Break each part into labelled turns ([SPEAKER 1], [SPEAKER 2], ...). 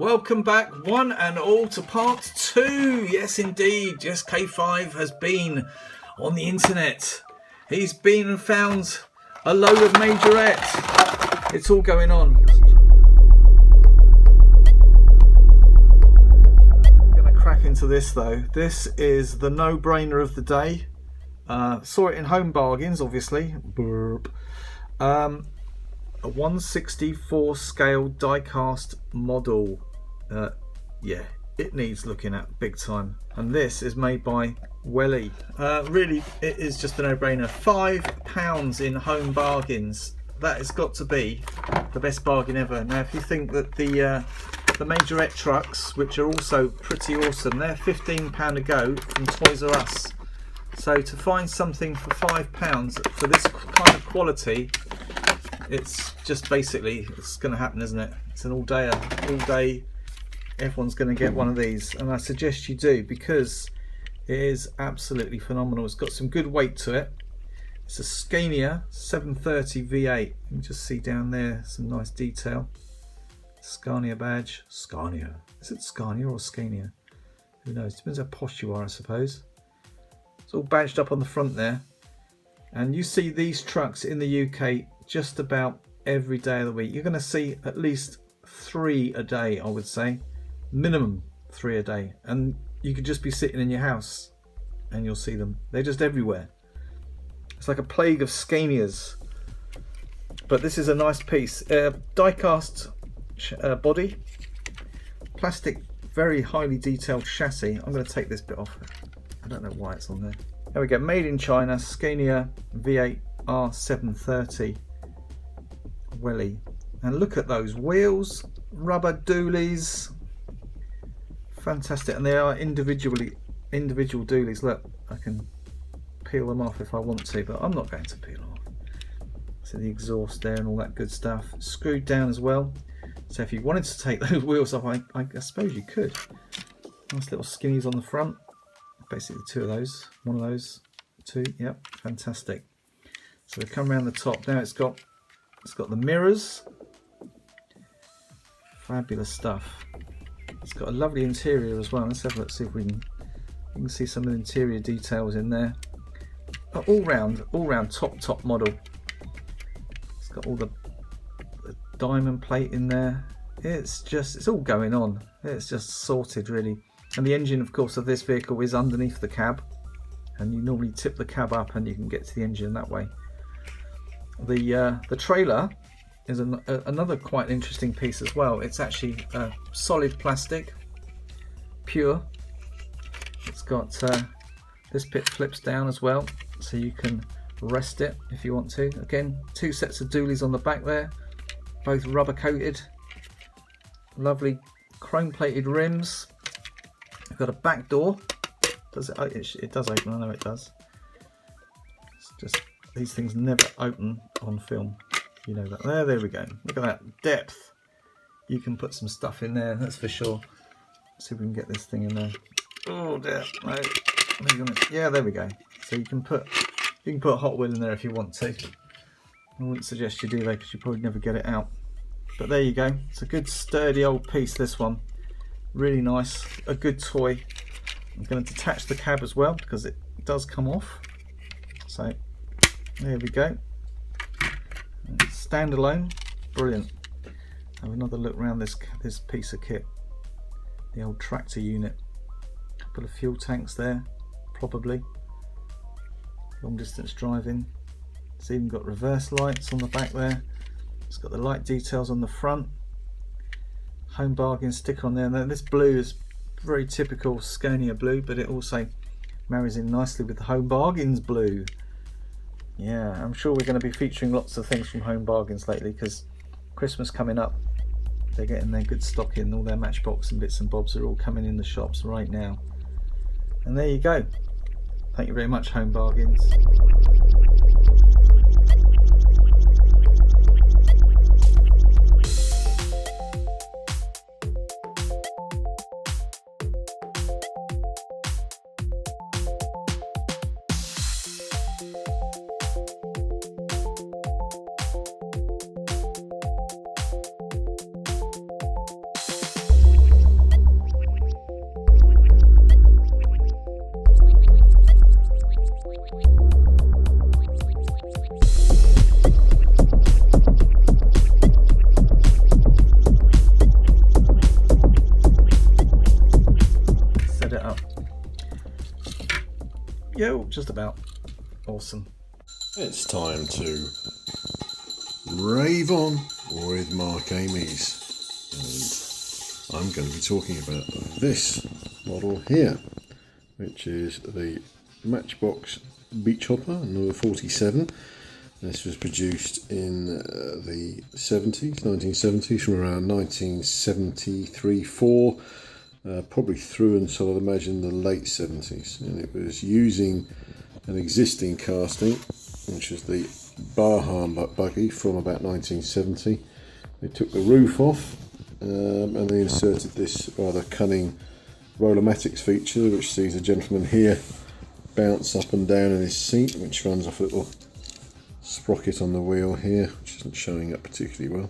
[SPEAKER 1] Welcome back, one and all, to part 2. Yes, indeed. Yes, K5 has been on the internet. He's been and found a load of Majorette. It's all going on. I'm going to crack into this though. This is the no-brainer of the day. Saw it in Home Bargains, obviously. Burp. A 1/64 scale die-cast model. Yeah, it needs looking at big time. And this is made by Welly. Really, it is just a no-brainer. £5 in Home Bargains. That has got to be the best bargain ever. Now, if you think that the Majorette trucks, which are also pretty awesome, they're £15 a go from Toys R Us. So to find something for £5 for this kind of quality, it's just basically, it's going to happen, isn't it? It's an all-dayer, all day. Everyone's going to get one of these, and I suggest you do, because it is absolutely phenomenal. It's got some good weight to it. It's a Scania 730 V8. You can just see down there some nice detail. Scania badge. Scania. Is it Scania or Scania? Who knows? Depends how posh you are, I suppose. It's all badged up on the front there. And you see these trucks in the UK just about every day of the week. You're going to see at least 3 a day, I would say. Minimum 3 a day. And you could just be sitting in your house and you'll see them. They're just everywhere. It's like a plague of Scanias. But this is a nice piece. Die-cast body. Plastic, very highly detailed chassis. I'm going to take this bit off. I don't know why it's on there. There we go. Made in China. Scania V8 R730 Welly. And look at those wheels. Rubber dualies. Fantastic. And they are individual dualies. Look, I can peel them off if I want to, but I'm not going to peel them off. So the exhaust there and all that good stuff. Screwed down as well. So if you wanted to take those wheels off, I suppose you could. Nice little skinnies on the front. Basically 2 of those. 1 of those. 2. Yep. Fantastic. So they come around the top. Now it's got the mirrors. Fabulous stuff. It's got a lovely interior as well. Let's have a look, see if we can see some of the interior details in there. All round top model. It's got all the diamond plate in there. It's all going on. It's just sorted, really. And the engine, of course, of this vehicle is underneath the cab, and you normally tip the cab up and you can get to the engine that way. The trailer is another quite interesting piece as well. It's actually solid plastic, pure. It's got this bit flips down as well, so you can rest it if you want to. Again, 2 sets of dualies on the back there, both rubber coated. Lovely chrome plated rims. I've got a back door. Does it? It does open. I know it does. It's just these things never open on film. You know that. There we go. Look at that depth. You can put some stuff in there. That's for sure. Let's see if we can get this thing in there. Oh dear. No. Yeah, there we go. So you can put a Hot Wheel in there if you want to. I wouldn't suggest you do though, because you probably never get it out. But there you go. It's a good sturdy old piece, this one. Really nice. A good toy. I'm going to detach the cab as well, because it does come off. So there we go. Standalone. Brilliant. Have another look around this piece of kit. The old tractor unit. Couple of fuel tanks there, probably. Long distance driving. It's even got reverse lights on the back there. It's got the light details on the front. Home Bargain sticker on there. Now this blue is very typical Scania blue, but it also marries in nicely with the Home Bargains blue. Yeah, I'm sure we're going to be featuring lots of things from Home Bargains lately, because Christmas coming up. They're getting their good stock in. All their Matchbox and bits and bobs are all coming in the shops right now. And there you go. Thank you very much, Home Bargains. just about. Awesome.
[SPEAKER 2] It's time to rave on with Mark Amy's, and I'm going to be talking about this model here, which is the Matchbox Beach Hopper number 47. This was produced in the 1970s, from around 1973-4, probably through until I'd imagine the late 70s, and it was using an existing casting, which is the Baja buggy from about 1970. They took the roof off and they inserted this rather cunning Rollermatics feature, which sees a gentleman here bounce up and down in his seat, which runs off a little sprocket on the wheel here, which isn't showing up particularly well.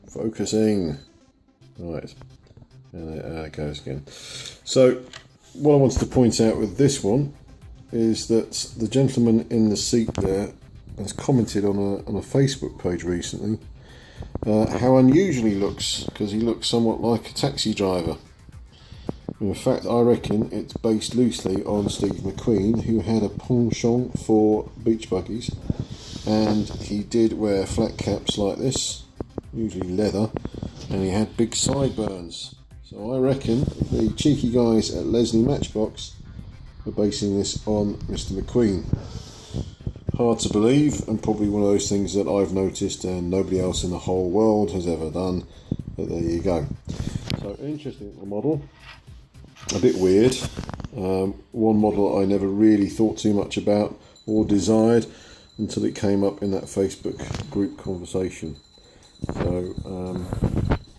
[SPEAKER 2] Focusing. Right, and there it goes again. So what I wanted to point out with this one is that the gentleman in the seat there has commented on a Facebook page recently how unusual he looks, because he looks somewhat like a taxi driver. In fact, I reckon it's based loosely on Steve McQueen, who had a penchant for beach buggies, and he did wear flat caps like this, usually leather, and he had big sideburns. So I reckon the cheeky guys at Leslie Matchbox are basing this on Mr. McQueen. Hard to believe, and probably one of those things that I've noticed and nobody else in the whole world has ever done, but there you go. So an interesting little model. A bit weird. One model I never really thought too much about or desired until it came up in that Facebook group conversation. So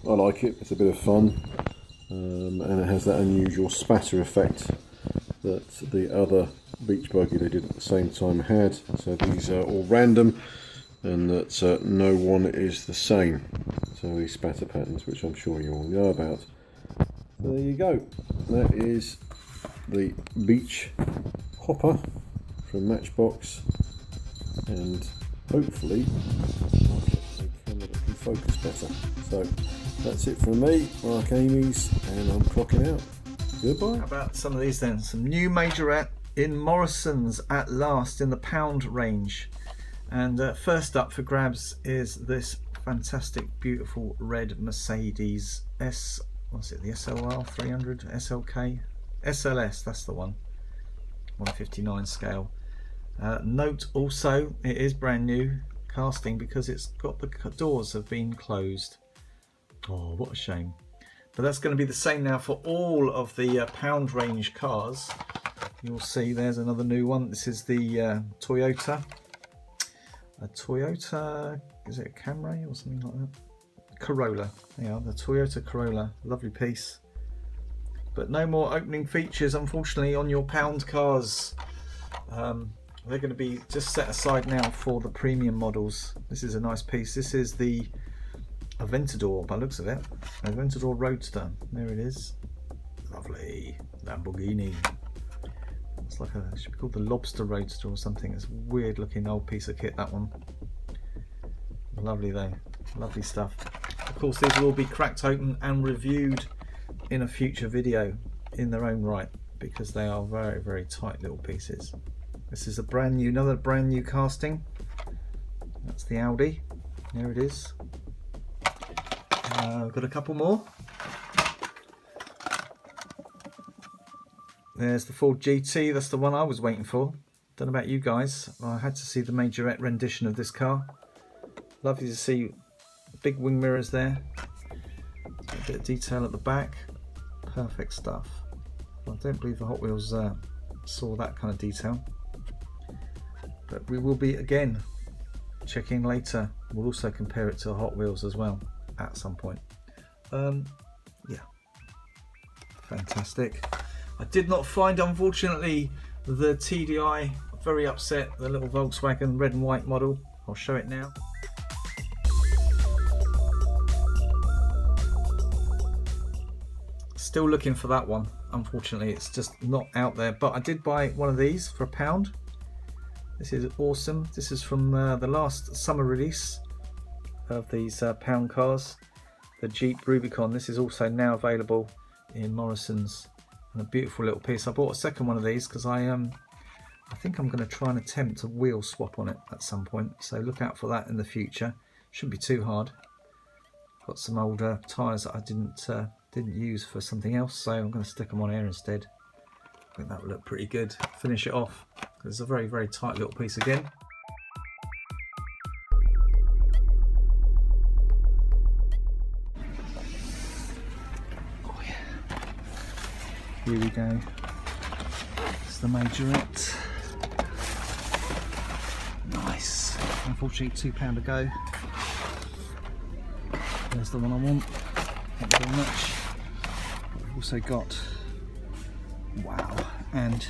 [SPEAKER 2] I like it. It's a bit of fun, and it has that unusual spatter effect that the other beach buggy they did at the same time had. So these are all random, and that no one is the same. So these spatter patterns, which I'm sure you all know about. There you go. That is the beach hopper from Matchbox, and hopefully I'll get a camera that can focus better. So that's it from me, Mark Amy's, and I'm clocking out. Goodbye.
[SPEAKER 1] How about some of these then? Some new Majorette in Morrison's at last, in the pound range. And first up for grabs is this fantastic, beautiful red Mercedes what's it, the SLR 300 SLK SLS, that's the one, 159 scale. Note also, it is brand new casting because it's got the doors have been closed. Oh, what a shame. But that's going to be the same now for all of the pound range cars. You'll see there's another new one. This is the Toyota, is it a Camry or something like that? Corolla. Yeah, the Toyota Corolla, lovely piece. But no more opening features, unfortunately, on your pound cars. They're going to be just set aside now for the premium models. This is a nice piece. This is the Aventador, by the looks of it. Aventador Roadster. There it is. Lovely Lamborghini. It's like it should be called the Lobster Roadster or something. It's a weird looking old piece of kit, that one. Lovely though. Lovely stuff. Of course, these will be cracked open and reviewed in a future video in their own right, because they are very, very tight little pieces. This is another brand new casting. That's the Audi. There it is. I've got a couple more. There's the Ford GT. That's the one I was waiting for. Don't know about you guys. I had to see the Majorette rendition of this car. Lovely to see big wing mirrors there. A bit of detail at the back. Perfect stuff. I don't believe the Hot Wheels saw that kind of detail. But we will be again checking later. We'll also compare it to Hot Wheels as well at some point. Yeah, fantastic. I did not find, unfortunately, the TDI. Very upset, the little Volkswagen red and white model. I'll show it now. Still looking for that one. Unfortunately, it's just not out there, but I did buy one of these for £1. This is awesome. This is from the last summer release of these pound cars, the Jeep Rubicon. This is also now available in Morrison's and a beautiful little piece. I bought a second one of these because I think I'm going to try and attempt a wheel swap on it at some point, so look out for that in the future. Shouldn't be too hard. Got some older tyres that I didn't use for something else, so I'm going to stick them on here instead. I think that will look pretty good. Finish it off. It's a very, very tight little piece again. Oh yeah. Here we go. It's the Majorette. Nice. Unfortunately, £2 to go. There's the one I want. Thank you very much. We've also got wow and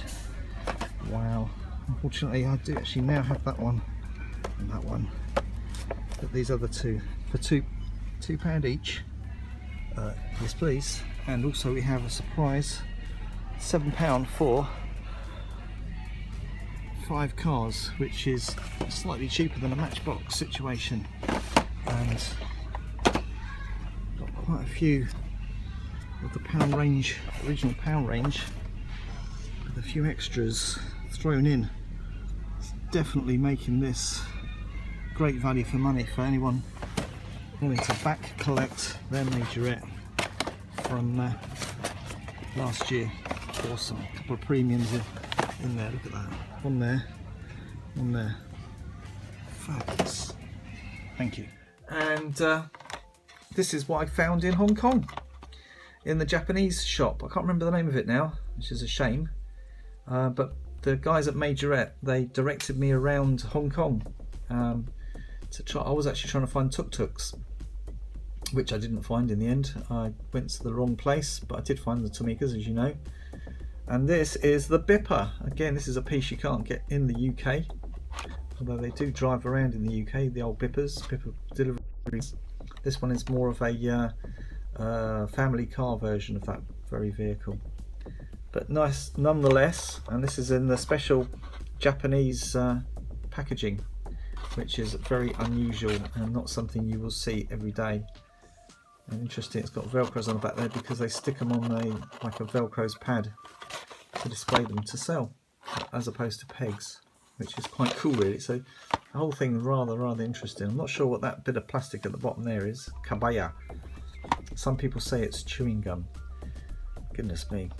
[SPEAKER 1] wow. Unfortunately, I do actually now have that one and that one. But these other two for £2 each. Yes, please. And also we have a surprise £7 for 5 cars, which is slightly cheaper than a Matchbox situation. And quite a few of the pound range, original pound range, with a few extras thrown in. It's definitely making this great value for money for anyone wanting to back collect their Majorette from last year. Awesome. A couple of premiums in there, look at that. One there, one there. Fabulous. Thank you. And this is what I found in Hong Kong, in the Japanese shop. I can't remember the name of it now, which is a shame. But the guys at Majorette, they directed me around Hong Kong to try. I was actually trying to find tuk-tuks, which I didn't find in the end. I went to the wrong place, but I did find the Tomikas, as you know. And this is the Bipper. Again, this is a piece you can't get in the UK, although they do drive around in the UK, the old Bippers, Bipper deliveries. This one is more of a family car version of that very vehicle, but nice nonetheless. And this is in the special Japanese packaging, which is very unusual and not something you will see every day. And interesting, it's got Velcros on the back there because they stick them on like a Velcro's pad to display them to sell, as opposed to pegs, which is quite cool really. So the whole thing is rather interesting. I'm not sure what that bit of plastic at the bottom there is. Kabaya. Some people say it's chewing gum. Goodness me.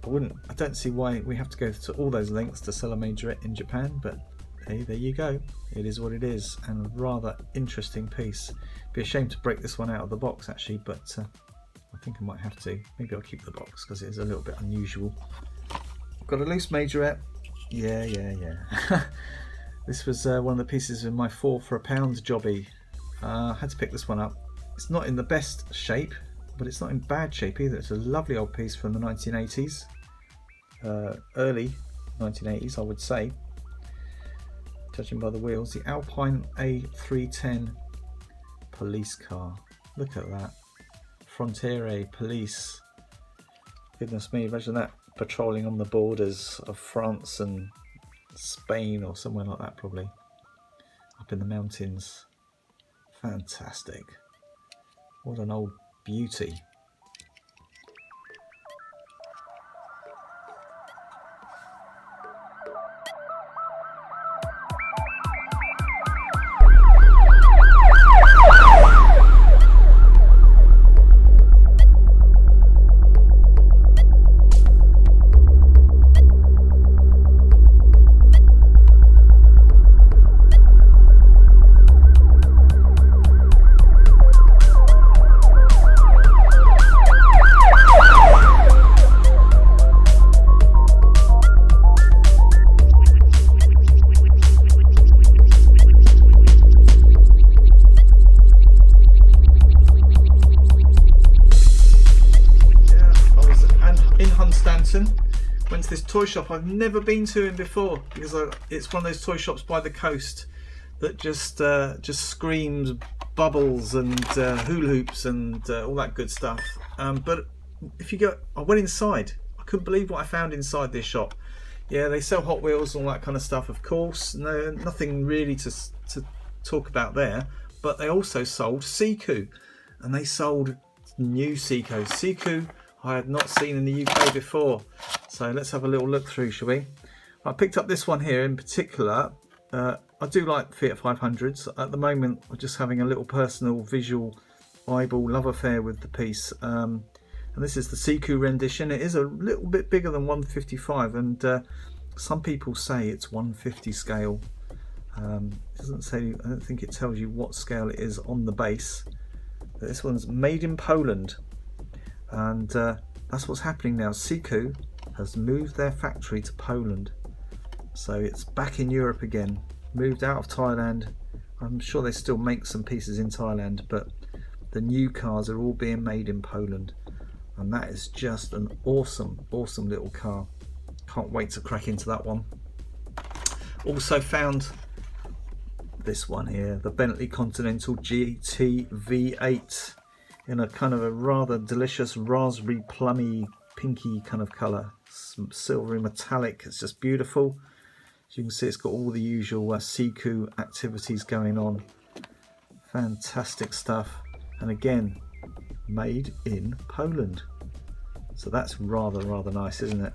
[SPEAKER 1] I don't see why we have to go to all those lengths to sell a Majorette in Japan, but hey, there you go. It is what it is, and a rather interesting piece. Be a shame to break this one out of the box actually, but I think I might have to. Maybe I'll keep the box because it is a little bit unusual. Got a loose Majorette. Yeah. This was one of the pieces in my 4 for £1 jobby. I had to pick this one up. It's not in the best shape, but it's not in bad shape either. It's a lovely old piece from the 1980s, early 1980s I would say, judging by the wheels. The Alpine A310 police car. Look at that. Frontiere police. Goodness me, imagine that patrolling on the borders of France and Spain or somewhere like that, probably up in the mountains. Fantastic. What an old beauty. Went to this toy shop I've never been to in before, because it's one of those toy shops by the coast that just screams bubbles and hula hoops and all that good stuff. But if you go, I went inside. I couldn't believe what I found inside this shop. Yeah, they sell Hot Wheels and all that kind of stuff, of course. No, nothing really to talk about there. But they also sold Siku, and they sold new Siku. Siku I had not seen in the UK before. So let's have a little look through, shall we? I picked up this one here in particular. I do like Fiat 500s. At the moment, I'm just having a little personal visual eyeball love affair with the piece. And this is the Siku rendition. It is a little bit bigger than 155, and some people say it's 150 scale. It doesn't say, I don't think it tells you what scale it is on the base. But this one's made in Poland, and that's what's happening now. Siku has moved their factory to Poland, so it's back in Europe again. Moved out of Thailand. I'm sure they still make some pieces in Thailand, but the new cars are all being made in Poland, and that is just an awesome little car. Can't wait to crack into that one. Also found this one here, the Bentley Continental GT V8, in a kind of a rather delicious raspberry plummy pinky kind of colour, some silvery metallic. It's just beautiful. As you can see, it's got all the usual Siku activities going on. Fantastic stuff, and again, made in Poland. So that's rather nice, isn't it?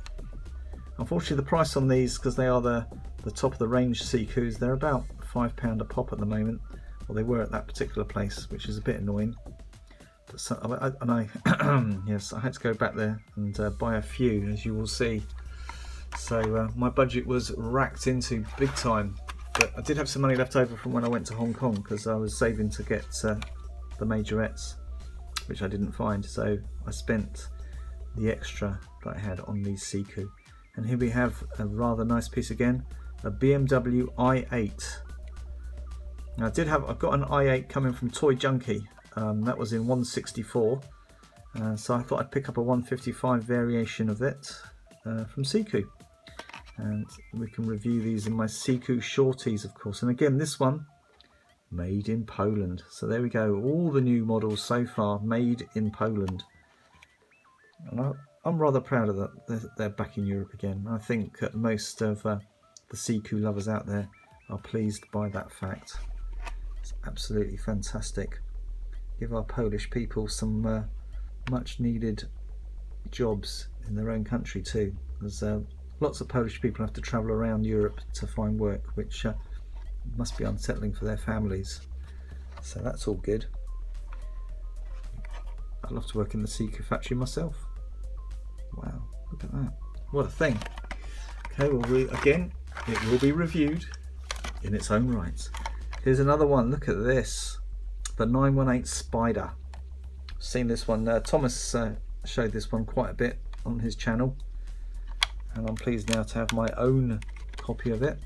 [SPEAKER 1] Unfortunately, the price on these, because they are the top of the range Sikus, they're about £5 a pop at the moment. Well, they were at that particular place, which is a bit annoying. But so, yes, I had to go back there and buy a few, as you will see. So my budget was racked into big time. But I did have some money left over from when I went to Hong Kong, because I was saving to get the Majorettes, which I didn't find. So I spent the extra that I had on these Siku. And here we have a rather nice piece again, a BMW i8. Now I've got an i8 coming from Toy Junkie. That was in 164. So I thought I'd pick up a 155 variation of it from Siku. And we can review these in my Siku shorties, of course. And again, this one, made in Poland. So there we go. All the new models so far made in Poland. And I'm rather proud of that. They're back in Europe again. I think most of the Siku lovers out there are pleased by that fact. It's absolutely fantastic. Give our Polish people some much needed jobs in their own country too. There's lots of Polish people have to travel around Europe to find work, which must be unsettling for their families. So that's all good. I'd love to work in the Siku factory myself. Wow, look at that. What a thing. Okay, well, again, it will be reviewed in its own right. Here's another one. Look at this. The 918 Spider. Seen this one. Thomas showed this one quite a bit on his channel. And I'm pleased now to have my own copy of it.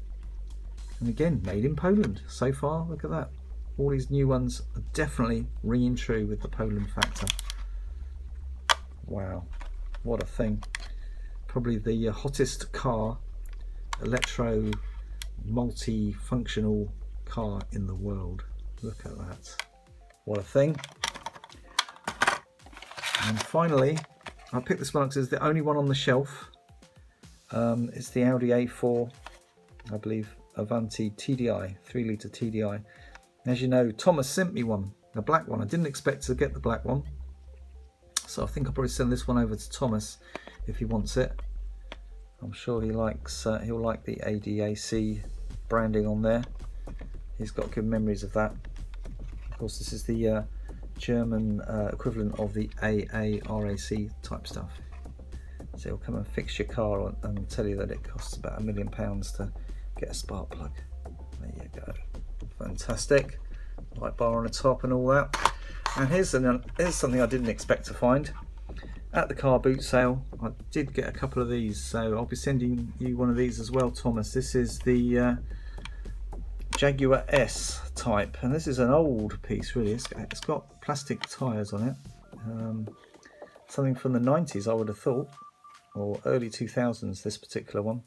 [SPEAKER 1] And again, made in Poland. So far, look at that. All these new ones are definitely ringing true with the Poland factor. Wow. What a thing. Probably the hottest car, electro multi-functional car in the world. Look at that. What a thing. And finally, I picked this one up because it's the only one on the shelf. It's the Audi A4, I believe, Avanti TDI, 3-litre TDI. As you know, Thomas sent me one, a black one. I didn't expect to get the black one. So I think I'll probably send this one over to Thomas if he wants it. I'm sure he likes. He'll like the ADAC branding on there. He's got good memories of that. Of course, this is the German equivalent of the AARAC type stuff. So he'll come and fix your car and tell you that it costs about £1 million to get a spark plug. There you go. Fantastic. Light bar on the top and all that. And here's something I didn't expect to find. At the car boot sale, I did get a couple of these, so I'll be sending you one of these as well, Thomas. This is the Jaguar S type, and this is an old piece really. It's got plastic tyres on it. Something from the 90s, I would have thought, or early 2000s, this particular one.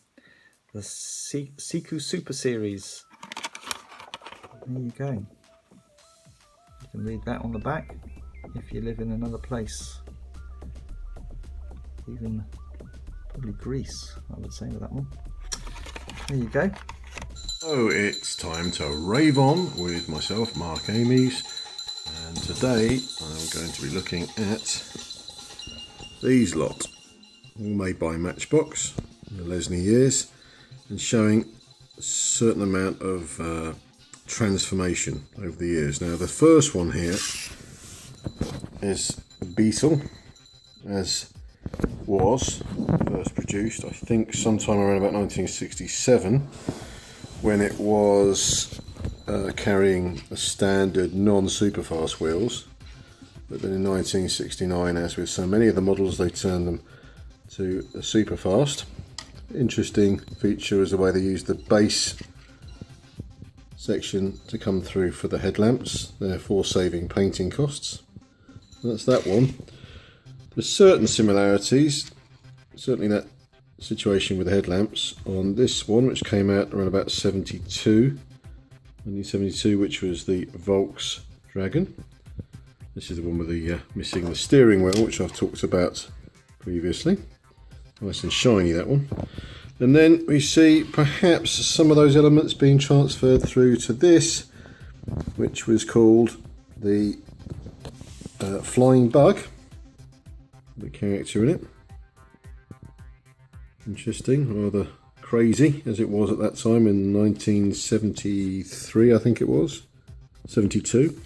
[SPEAKER 1] The Siku Super Series. There you go. You can read that on the back if you live in another place. Even probably Greece, I would say, with that one. There you go.
[SPEAKER 2] So it's time to rave on with myself, Mark Amies, and today I'm going to be looking at these lot, all made by Matchbox in the Lesney years, and showing a certain amount of transformation over the years. Now the first one here is a Beetle, as was first produced, I think sometime around about 1967, when it was carrying a standard non-superfast wheels. But then in 1969, as with so many of the models, they turned them to a superfast. Interesting feature is the way they used the base section to come through for the headlamps, therefore saving painting costs. That's that one. There's certain similarities, certainly that situation with the headlamps on this one, which came out around about 1972, which was the Volkswagen. This is the one with the missing the steering wheel, which I've talked about previously. Nice and shiny, that one. And then we see perhaps some of those elements being transferred through to this, which was called the Flying Bug. The character in it. Interesting, rather crazy as it was at that time in 1973, I think it was. 72.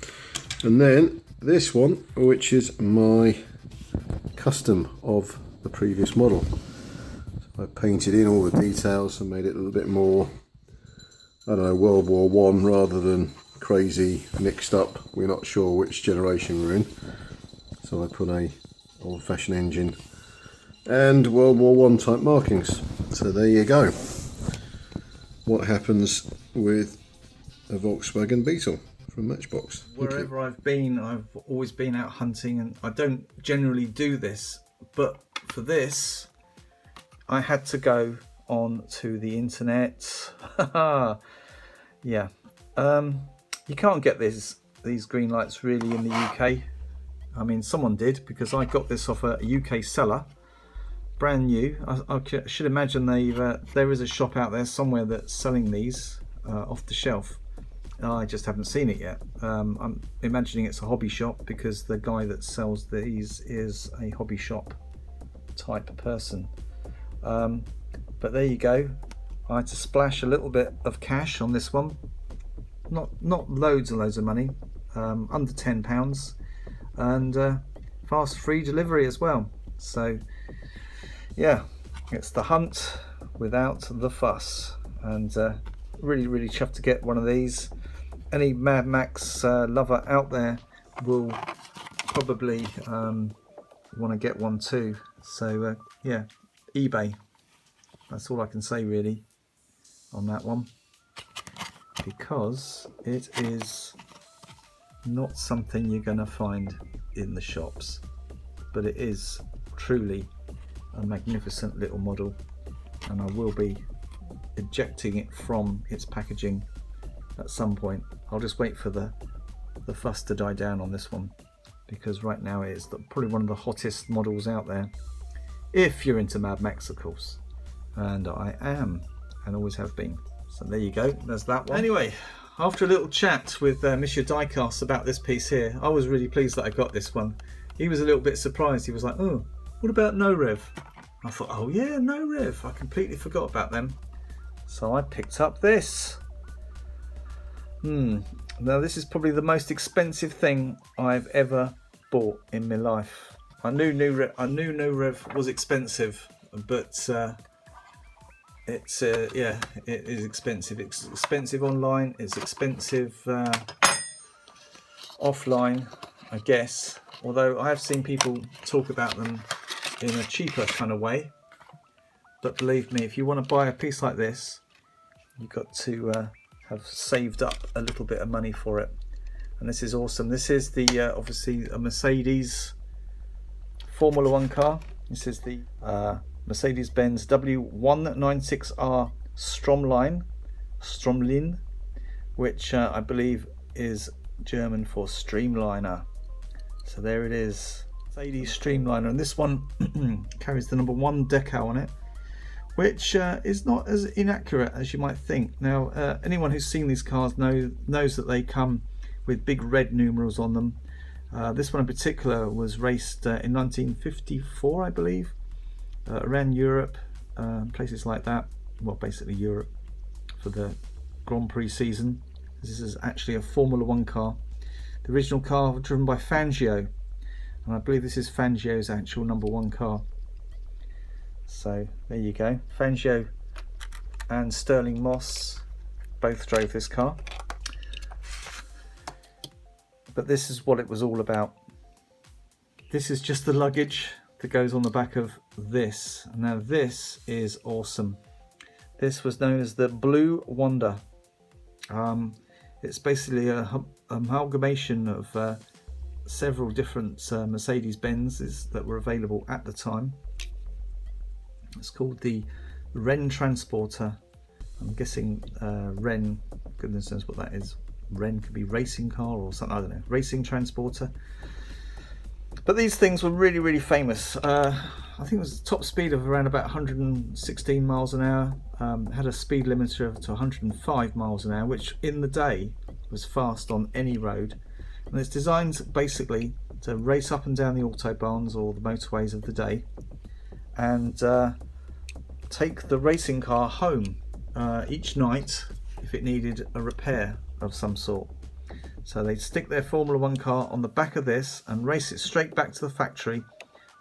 [SPEAKER 2] And then this one, which is my custom of the previous model. So I painted in all the details and made it a little bit more, I don't know, World War One rather than crazy mixed up. We're not sure which generation we're in. So I put a old-fashioned engine and World War One type markings. So there you go. What happens with a Volkswagen Beetle from Matchbox.
[SPEAKER 1] Wherever I've been, I've always been out hunting, and I don't generally do this, but for this I had to go on to the internet. Yeah, you can't get these green lights really in the UK. I mean, someone did, because I got this off a UK seller, brand new. I should imagine there is a shop out there somewhere that's selling these off the shelf. I just haven't seen it yet. I'm imagining it's a hobby shop, because the guy that sells these is a hobby shop type person. But there you go. I had to splash a little bit of cash on this one. Not loads and loads of money, under £10, and fast free delivery as well. So yeah, it's the hunt without the fuss, and really chuffed to get one of these. Any Mad Max lover out there will probably want to get one too. So yeah, eBay. That's all I can say really on that one, because it is not something you're going to find in the shops, but it is truly a magnificent little model, and I will be ejecting it from its packaging at some point. I'll just wait for the fuss to die down on this one, because right now it is probably one of the hottest models out there, if you're into Mad Max, of course, and I am, and always have been. So there you go, there's that one. Anyway, after a little chat with Monsieur Diecast about this piece here, I was really pleased that I got this one. He was a little bit surprised. He was like, oh, what about No Rev? I thought, oh yeah, No Rev, I completely forgot about them. So I picked up this. Now this is probably the most expensive thing I've ever bought in my life. I knew No Rev was expensive, but yeah, it is expensive. It's expensive online. It's expensive offline, I guess. Although I have seen people talk about them in a cheaper kind of way. But believe me, if you want to buy a piece like this, you've got to have saved up a little bit of money for it. And this is awesome. This is the obviously a Mercedes Formula One car. This is the Mercedes-Benz W196R Stromlin, which I believe is German for streamliner. So there it is, Mercedes Streamliner, and this one carries the number 1 decal on it, which is not as inaccurate as you might think. Now, anyone who's seen these cars knows that they come with big red numerals on them. This one in particular was raced in 1954, I believe, around Europe, places like that. Well, basically Europe, for the Grand Prix season. This is actually a Formula 1 car. The original car was driven by Fangio, and I believe this is Fangio's actual #1 car. So there you go. Fangio and Sterling Moss both drove this car. But this is what it was all about. This is just the luggage that goes on the back of this. Now this is awesome. This was known as the Blue Wonder. It's basically a amalgamation of several different Mercedes-Benzes that were available at the time. It's called the Ren Transporter. I'm guessing Ren, goodness knows what that is. Ren could be racing car or something, I don't know, racing transporter. But these things were really, really famous. I think it was a top speed of around about 116 miles an hour. Had a speed limiter to 105 miles an hour, which in the day was fast on any road. And it's designed basically to race up and down the autobahns or the motorways of the day and take the racing car home each night if it needed a repair of some sort. So they'd stick their Formula 1 car on the back of this and race it straight back to the factory,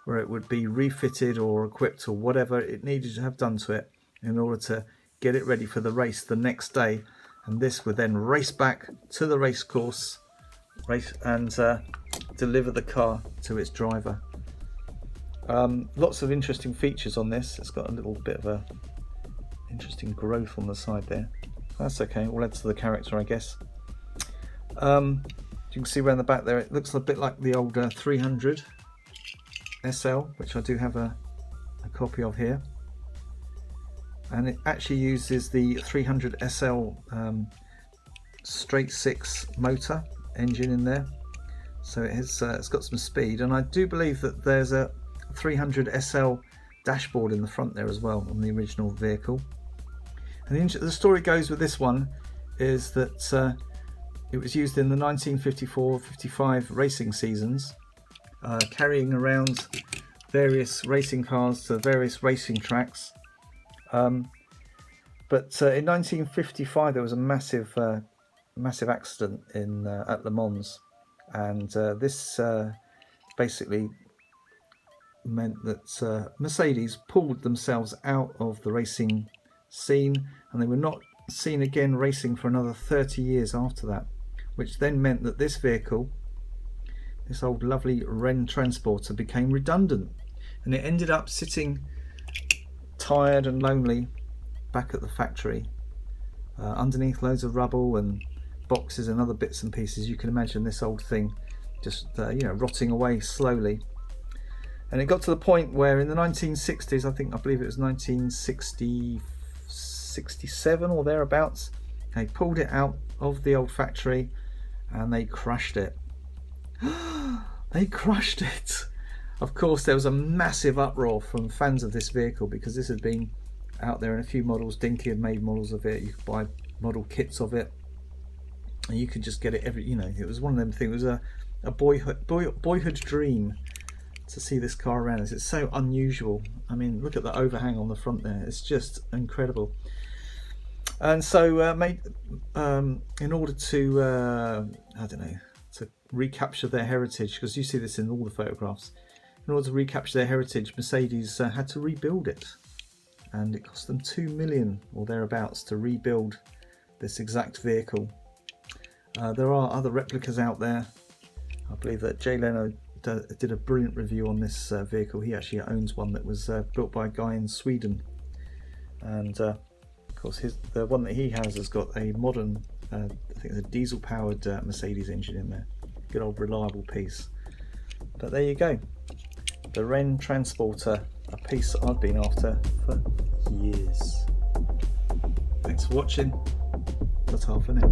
[SPEAKER 1] where it would be refitted or equipped or whatever it needed to have done to it in order to get it ready for the race the next day. And this would then race back to the race course and deliver the car to its driver. Lots of interesting features on this. It's got a little bit of a interesting growth on the side there. That's okay, all adds to the character, I guess. You can see around the back there, it looks a bit like the old 300 SL, which I do have a copy of here. And it actually uses the 300 SL straight 6 motor engine in there. So it's got some speed, and I do believe that there's a 300 SL dashboard in the front there as well on the original vehicle. And the story goes with this one is that it was used in the 1954-55 racing seasons, carrying around various racing cars to various racing tracks. But in 1955 there was a massive accident at Le Mans, and this basically meant that Mercedes pulled themselves out of the racing scene, and they were not seen again racing for another 30 years after that, which then meant that this vehicle, this old lovely Ren Transporter, became redundant, and it ended up sitting tired and lonely back at the factory underneath loads of rubble and boxes and other bits and pieces. You can imagine this old thing just rotting away slowly. And it got to the point where in the 1960s, I believe it was 1967 or thereabouts, they pulled it out of the old factory and they crushed it. They crushed it. Of course, there was a massive uproar from fans of this vehicle because this had been out there in a few models. Dinky had made models of it. You could buy model kits of it, and you could just get it it was one of them things. It was a boyhood dream to see this car around us. It's so unusual. I mean, look at the overhang on the front there. It's just incredible. And so in order to to recapture their heritage, because you see this in all the photographs, in order to recapture their heritage, Mercedes had to rebuild it, and it cost them 2 million or thereabouts to rebuild this exact vehicle. There are other replicas out there. I believe that Jay Leno did a brilliant review on this vehicle. He actually owns one that was built by a guy in Sweden, and of course the one that he has got a modern, I think it's a diesel powered Mercedes engine in there. Good old reliable piece. But there you go, the Ren Transporter, a piece that I've been after for years. Thanks for watching. Ta-ta for now.